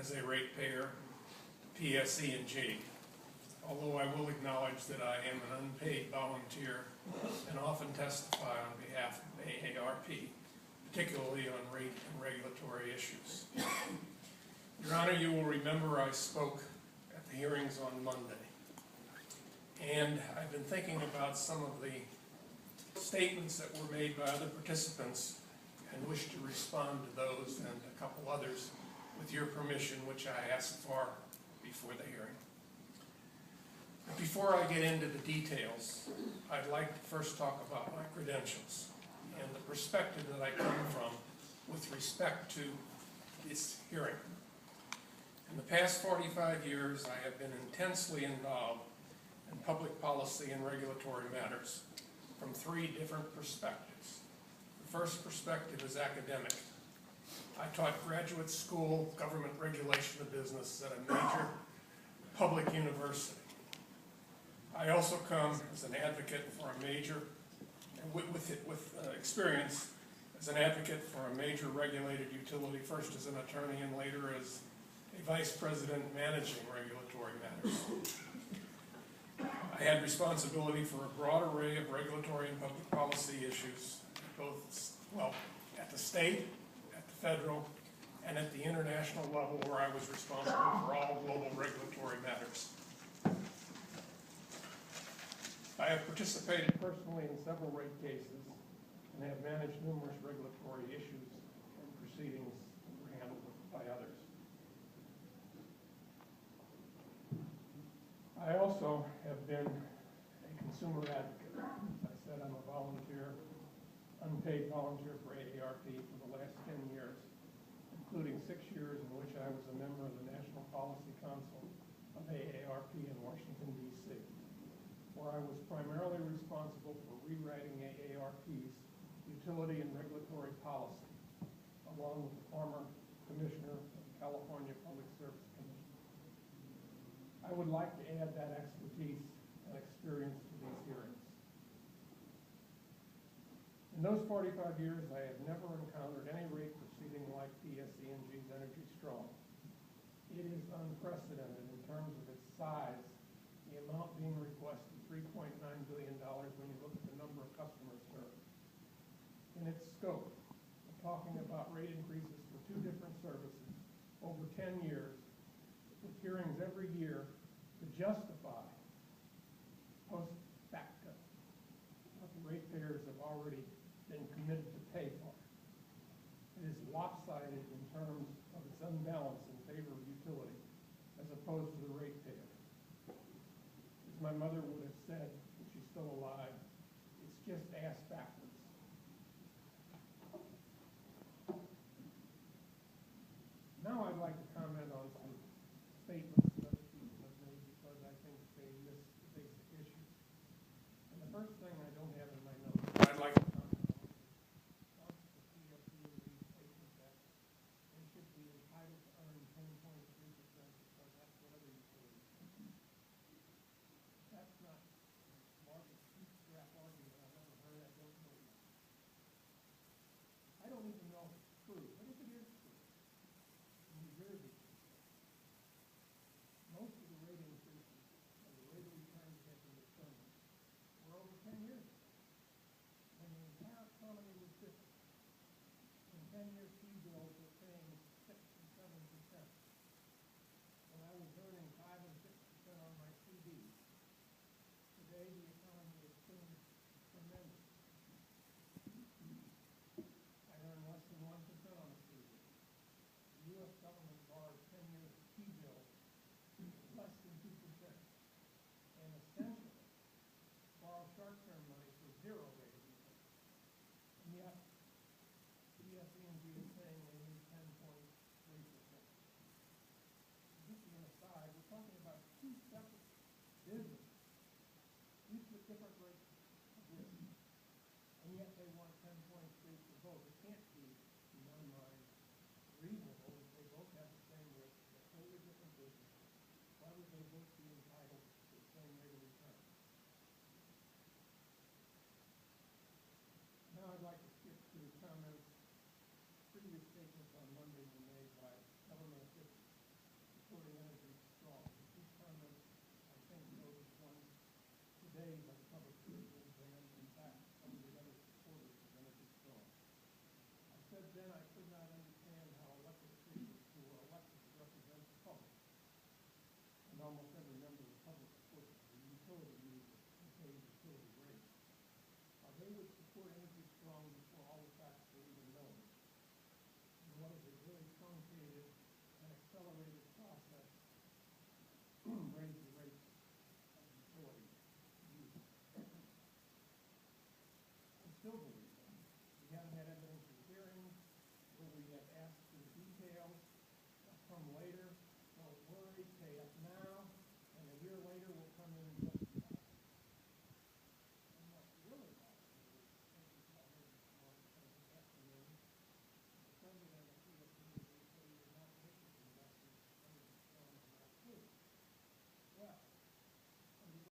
as a ratepayer to PSE&G, although I will acknowledge that I am an unpaid volunteer and often testify on behalf of AARP, particularly on rate and regulatory issues. Your Honor, you will remember I spoke at the hearings on Monday, and I've been thinking about some of the statements that were made by other participants and wish to respond to those and a couple others with your permission, which I asked for before the hearing. But before I get into the details, I'd like to first talk about my credentials and the perspective that I come from with respect to this hearing. In the past 45 years, I have been intensely involved in public policy and regulatory matters from three different perspectives. The first perspective is academic. I taught graduate school government regulation of business at a major public university. I also come as an advocate for a major, with experience as an advocate for a major regulated utility, first as an attorney and later as a vice president managing regulatory matters. I had responsibility for a broad array of regulatory and public policy issues, both, well, at the state, at the federal, and at the international level, where I was responsible for all global regulatory matters. I have participated personally in several rate cases and have managed numerous regulatory issues and proceedings that were handled by others. I also have been a consumer advocate. As I said, I'm a volunteer, unpaid volunteer for AARP for the last 10 years, including 6 years in which I was a member of the National Policy Council of AARP in Washington, D.C., where I was primarily responsible for rewriting AARP's utility and regulatory policy, along with the former commissioner of the California Public Service Commission. I would like to add that expertise and experience to these hearings. In those 45 years, I have never encountered any rate proceeding like PSE&G's Energy Strong. It is unprecedented in terms of its size, the amount being requested, $3.9 billion when you look at the number of customers served. In its scope, we're talking about rate increases for 2 different services over 10 years, with hearings every year to justify post facto what the ratepayers have already been committed to pay for. It is lopsided in terms of its unbalance in favor of utility as opposed to the ratepayer. As my mother would have said, if she's still alive, it's just ass backwards. Now I'd like to comment on some statements that other people have made because I think they miss the basic issue. And the first thing I don't have in my notes that I'd like to comment on is the PSE&G statement that they should be entitled to earn 10.3% because that's what other utilities do. That's not more of a bootstrap argument I've ever heard. I don't know that. I don't even know if it's true, but if it is true, in New Jersey, most of the rate increases and the rate of returns have been determined were over 10 years ago, when the entire economy was different. In 10-year T-bills were paying 6 and 7%. When I was earning 5 and 6% on my CDs, today the economy has changed tremendously. I earn less straight up now,